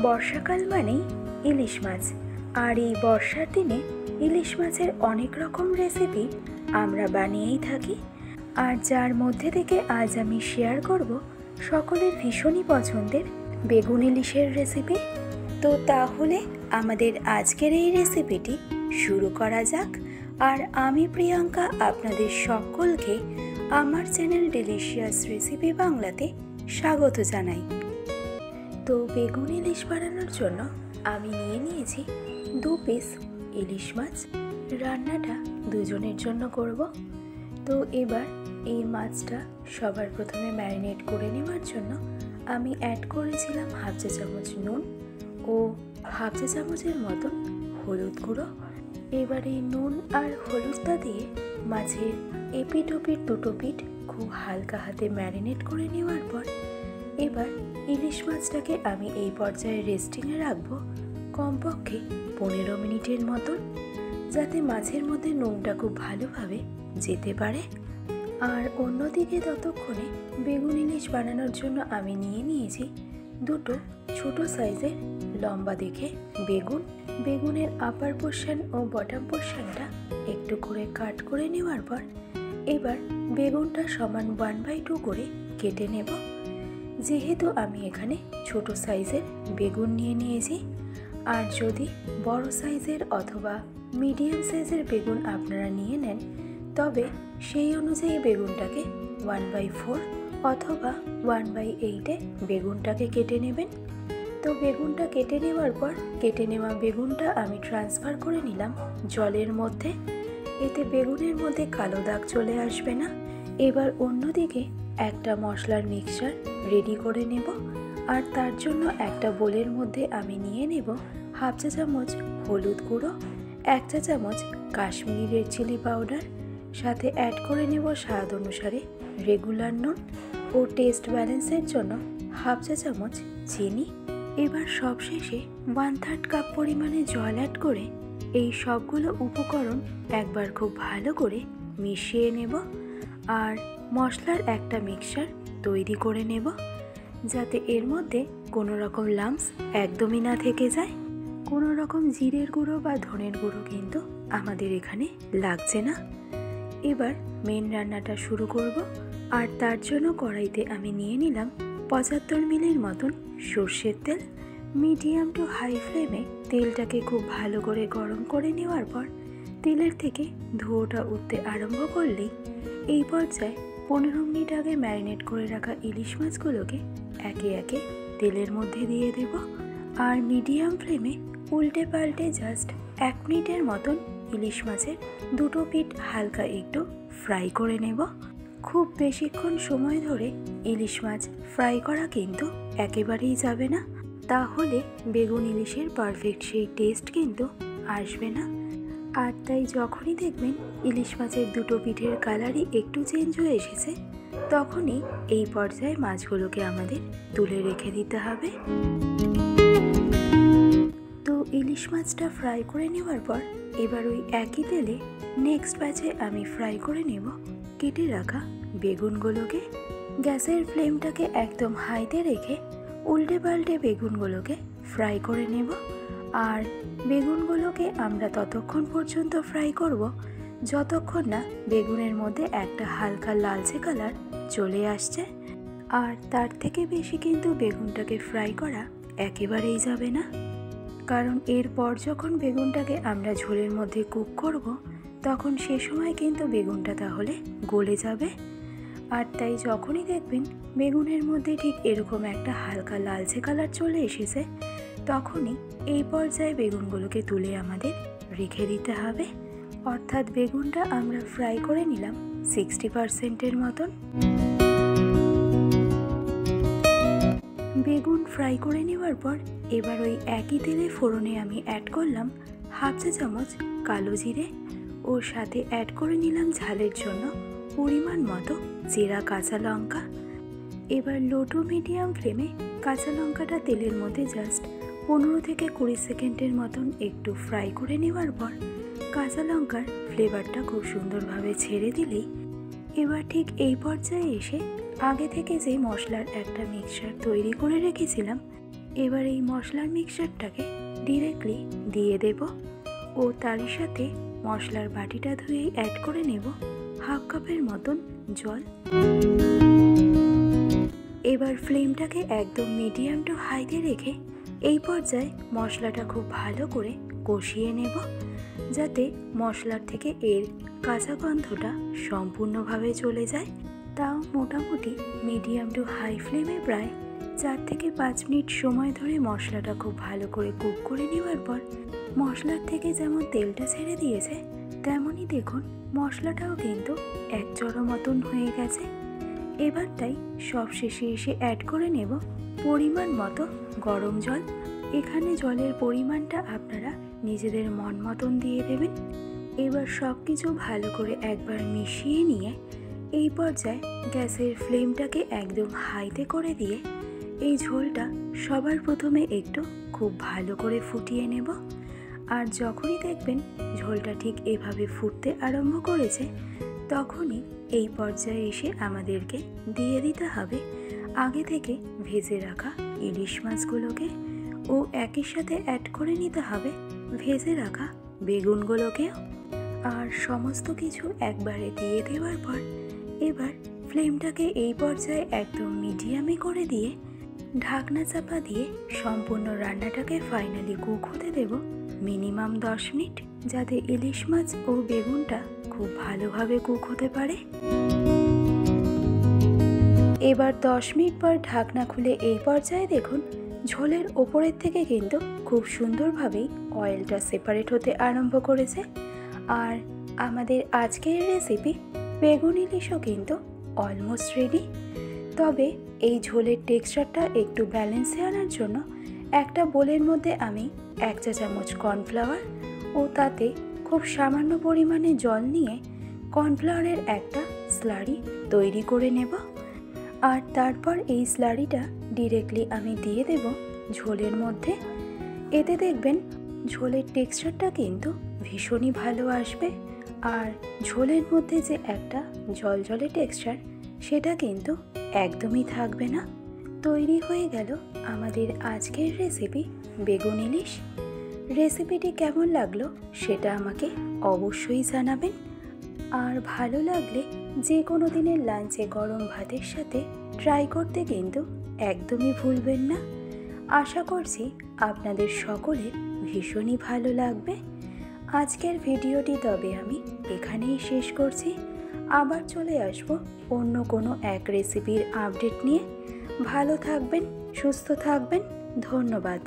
বর্ষাকাল মানেই ইলিশ মাছ। আর এই বর্ষার দিনে ইলিশ মাছের অনেক রকম রেসিপি আমরা বানিয়েই থাকি। আর যার মধ্যে থেকে আজ আমি শেয়ার করব সকলের ভীষণই পছন্দের বেগুন ইলিশের রেসিপি। তো তাহলে আমাদের আজকের এই রেসিপিটি শুরু করা যাক। আর আমি প্রিয়াঙ্কা আপনাদের সকলকে আমার চ্যানেল ডিলিশিয়াস রেসিপি বাংলাতে স্বাগত জানাই। তো বেগুন ইলিশ বানানোর জন্য আমি নিয়ে নিয়েছি 2 পিস ইলিশ মাছ। রান্নাটা দুজনের জন্য করব। তো এবার এই মাছটা সবার প্রথমে ম্যারিনেট করে নেওয়ার জন্য আমি অ্যাড করেছিলাম হাফ চা চামচ নুন ও হাফ চা চামচের মতন হলুদ গুঁড়ো। এবার এই নুন আর হলুদটা দিয়ে মাছের এপিট ওপিট দুটো পিঠ খুব হালকা হাতে ম্যারিনেট করে নেওয়ার পর এবার ইলিশ মাছটাকে আমি এই পর্যায়ে রেস্টিংয়ে রাখবো কমপক্ষে 15 মিনিটের মতন, যাতে মাছের মধ্যে নুনটা খুব ভালোভাবে যেতে পারে। আর অন্যদিকে ততক্ষণে বেগুন ইলিশ বানানোর জন্য আমি নিয়ে নিয়েছি দুটো ছোট সাইজের লম্বা দেখে বেগুনের আপার পোর্শন ও বটম পোর্শনটা একটু করে কাট করে নেওয়ার পর এবার বেগুনটা সমান 1/2 করে কেটে নেব। যেহেতু আমি এখানে ছোট সাইজের বেগুন নিয়ে নিয়েছি, আর যদি বড় সাইজের অথবা মিডিয়াম সাইজের বেগুন আপনারা নিয়ে নেন তবে সেই অনুযায়ী বেগুনটাকে 1/4 অথবা 1/8 বেগুনটাকে কেটে নেবেন। তো বেগুনটা কেটে নেওয়ার পর কেটে নেওয়া বেগুনটা আমি ট্রান্সফার করে নিলাম জলের মধ্যে। এতে বেগুনের মধ্যে কালো দাগ চলে আসবে না। এবার অন্যদিকে একটা মশলার মিক্সচার রেডি করে নেব। আর তার জন্য একটা বোলের মধ্যে আমি নিয়ে নেব হাফ চা চামচ হলুদ গুঁড়ো, 1 চা চামচ কাশ্মীরি রেড চিলি পাউডার, সাথে অ্যাড করে নেব স্বাদ অনুসারে রেগুলার নুন ও টেস্ট ব্যালেন্সের জন্য হাফ চা চামচ চিনি। এবার সবশেষে 1/3 কাপ পরিমাণে জল অ্যাড করে এই সবগুলো উপকরণ একবার খুব ভালো করে মিশিয়ে নেব। আর মশলার একটা মিক্সচার তৈরি করে নেব, যাতে এর মধ্যে কোনো রকম লাম্পস একদমই না থেকে যায়। কোনো রকম জিরের গুঁড়ো বা ধনের গুঁড়ো কিন্তু আমাদের এখানে লাগছে না। এবার মেন রান্নাটা শুরু করব। আর তার জন্য কড়াইতে আমি নিয়ে নিলাম 75 মিলির মতন সর্ষের তেল। মিডিয়াম টু হাই ফ্লেমে তেলটাকে খুব ভালো করে গরম করে নেওয়ার পর তেলের থেকে ধোঁয়াটা উঠতে আরম্ভ করলেই এই পর্যায়ে 15 মিনিট আগে ম্যারিনেট করে রাখা ইলিশ মাছগুলোকে একে একে তেলের মধ্যে দিয়ে দেব। আর মিডিয়াম ফ্লেমে উল্টে পাল্টে জাস্ট 1 মিনিটের মতন ইলিশ মাছের দুটো পিঠ হালকা একটু ফ্রাই করে নেব। খুব বেশিক্ষণ সময় ধরে ইলিশ মাছ ফ্রাই করা কিন্তু একেবারেই যাবে না, তাহলে বেগুন ইলিশের পারফেক্ট সেই টেস্ট কিন্তু আসবে না। আর তাই যখনই দেখবেন ইলিশ মাছের দুটো পিঠের কালারই একটু চেঞ্জ হয়ে এসেছে তখনই এই পর্যায়ে মাছগুলোকে আমাদের তুলে রেখে দিতে হবে। তো ইলিশ মাছটা ফ্রাই করে নেওয়ার পর এবার ওই একই তেলে নেক্সট ব্যাচে আমি ফ্রাই করে নেব কেটে রাখা বেগুনগুলোকে। গ্যাসের ফ্লেমটাকে একদম হাইতে রেখে উল্টে পাল্টে বেগুনগুলোকে ফ্রাই করে নেব। আর বেগুনগুলোকে আমরা ততক্ষণ পর্যন্ত ফ্রাই করব যতক্ষণ না বেগুনের মধ্যে একটা হালকা লালচে কালার চলে আসছে। আর তার থেকে বেশি কিন্তু বেগুনটাকে ফ্রাই করা একেবারেই যাবে না, কারণ এরপর যখন বেগুনটাকে আমরা ঝোলের মধ্যে কুক করব তখন সে সময় কিন্তু বেগুনটা তাহলে গলে যাবে। আর তাই যখনই দেখবেন বেগুনের মধ্যে ঠিক এরকম একটা হালকা লালচে কালার চলে এসেছে তখনই এই পর্যায়ে বেগুনগুলোকে তুলে আমাদের রেখে দিতে হবে। অর্থাৎ বেগুনটা আমরা ফ্রাই করে নিলাম 60%-এর মতন। বেগুন ফ্রাই করে নেওয়ার পর এবার ওই একই তেলে ফোড়নে আমি অ্যাড করলাম হাফ চা চামচ কালো জিরে ও সাথে অ্যাড করে নিলাম ঝালের জন্য পরিমাণ মতো চেরা কাঁচা লঙ্কা। এবার লো টু মিডিয়াম ফ্লেমে কাঁচা লঙ্কাটা তেলের মধ্যে জাস্ট 15 থেকে 20 সেকেন্ডের মতন একটু ফ্রাই করে নেওয়ার পর কাঁচা লঙ্কার ফ্লেভারটা খুব সুন্দরভাবে ছেড়ে দিলেই এবার ঠিক এই পর্যায়ে এসে আগে থেকে যে মশলার একটা মিক্সচার তৈরি করে রেখেছিলাম এবার এই মশলার মিক্সচারটাকে ডিরেক্টলি দিয়ে দেব ও তারই সাথে মশলার বাটিটা ধুয়েই অ্যাড করে নেব হাফ কাপের মতন জল। এবার ফ্লেমটাকে একদম মিডিয়াম টু হাইতে রেখে এই পর্যায়ে মশলাটা খুব ভালো করে কষিয়ে নেব, যাতে মশলার থেকে এর কাঁচা গন্ধটা সম্পূর্ণভাবে চলে যায়। তাও মোটামুটি মিডিয়াম টু হাই ফ্লেমে প্রায় 4 থেকে 5 মিনিট সময় ধরে মশলাটা খুব ভালো করে কুক করে নেওয়ার পর মশলার থেকে যেমন তেলটা ছেড়ে দিয়েছে, তেমনই দেখুন মশলাটাও কিন্তু এক চড়ো মতন হয়ে গেছে। এবার তাই সব শেষে এসে অ্যাড করে নেব পরিমাণ মতো গরম জল। এখানে জলের পরিমাণটা আপনারা নিজেদের মন মতন দিয়ে দেবেন। এবার সব কিছু ভালো করে একবার মিশিয়ে নিয়ে এই পর্যায়ে গ্যাসের ফ্লেমটাকে একদম হাইতে করে দিয়ে এই ঝোলটা সবার প্রথমে একটু খুব ভালো করে ফুটিয়ে নেব। আর যখনই দেখবেন ঝোলটা ঠিক এভাবে ফুটতে আরম্ভ করেছে, তখনই এই পর্যায়ে এসে আমাদেরকে দিয়ে দিতে হবে আগে থেকে ভেজে রাখা ইলিশ মাছগুলোকে ও একই সাথে অ্যাড করে নিতে হবে ভেজে রাখা বেগুনগুলোকেও। আর সমস্ত কিছু একবারে দিয়ে দেওয়ার পর এবার ফ্লেমটাকে এই পর্যায়ে একদম মিডিয়ামে করে দিয়ে ঢাকনা চাপা দিয়ে সম্পূর্ণ রান্নাটাকে ফাইনালি কুক হতে দেব মিনিমাম 10 মিনিট, যাতে ইলিশ মাছ ও বেগুনটা খুব ভালোভাবে কুক হতে পারে। এবার 10 মিনিট পর ঢাকনা খুলে এই পর্যায়ে দেখুন ঝোলের ওপরের থেকে কিন্তু খুব সুন্দরভাবেই অয়েলটা সেপারেট হতে আরম্ভ করেছে। আর আমাদের আজকের রেসিপি বেগুন ইলিশও কিন্তু অলমোস্ট রেডি। তবে এই ঝোলের টেক্সচারটা একটু ব্যালেন্সে আনার জন্য একটা বোলের মধ্যে আমি 1 চা চামচ কর্নফ্লাওয়ার ও তাতে খুব সামান্য পরিমাণে জল নিয়ে কর্নফ্লাওয়ারের একটা স্লারি তৈরি করে নেব। আর তারপর এই স্লারিটা ডিরেক্টলি আমি দিয়ে দেব ঝোলের মধ্যে। এতে দেখবেন ঝোলের টেক্সচারটা কিন্তু ভীষণই ভালো আসবে। আর ঝোলের মধ্যে যে একটা জলজলে টেক্সচার, সেটা কিন্তু একদমই থাকবে না। তৈরি হয়ে গেল আমাদের আজকের রেসিপি বেগুন ইলিশ। রেসিপিটি কেমন লাগলো সেটা আমাকে অবশ্যই জানাবেন। আর ভালো লাগলে যে কোনো দিনের লাঞ্চে গরম ভাতের সাথে ট্রাই করতে কিন্তু একদমই ভুলবেন না। আশা করছি আপনাদের সকলের ভীষণই ভালো লাগবে। আজকের ভিডিওটি তবে আমি এখানেই শেষ করছি। আবার চলে আসব অন্য কোনো এক রেসিপির আপডেট নিয়ে। ভালো থাকবেন, সুস্থ থাকবেন। ধন্যবাদ।